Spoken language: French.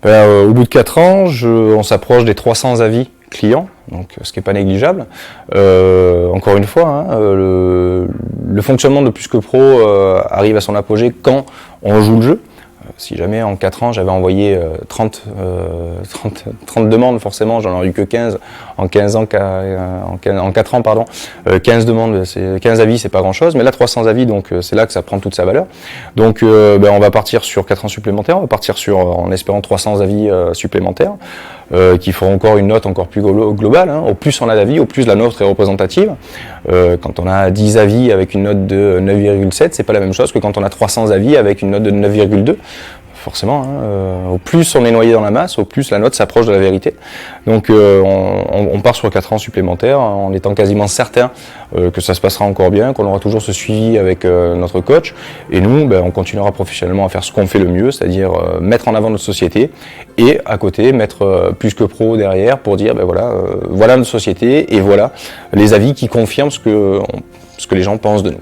Au bout de 4 ans, on s'approche des 300 avis clients, donc ce qui n'est pas négligeable. Encore une fois, hein, le fonctionnement de Plus que Pro arrive à son apogée quand on joue le jeu. Si jamais en 4 ans j'avais envoyé 30 demandes, forcément j'en aurais eu que 15 en 4 ans, pardon. 15 demandes, 15 avis, c'est pas grand chose, mais là 300 avis, donc c'est là que ça prend toute sa valeur. Donc on va partir sur 4 ans supplémentaires, on va partir en espérant 300 avis supplémentaires, qui feront encore une note encore plus globale, hein. Au plus on a d'avis, au plus la note est représentative. Quand on a 10 avis avec une note de 9,7, c'est pas la même chose que quand on a 300 avis avec une note de 9,2. Forcément, hein, au plus on est noyé dans la masse, au plus la note s'approche de la vérité. Donc on part sur 4 ans supplémentaires en étant quasiment certain que ça se passera encore bien, qu'on aura toujours ce suivi avec notre coach. Et nous, on continuera professionnellement à faire ce qu'on fait le mieux, c'est-à-dire mettre en avant notre société et à côté mettre Plus que Pro derrière pour dire voilà notre société et voilà les avis qui confirment ce que les gens pensent de nous.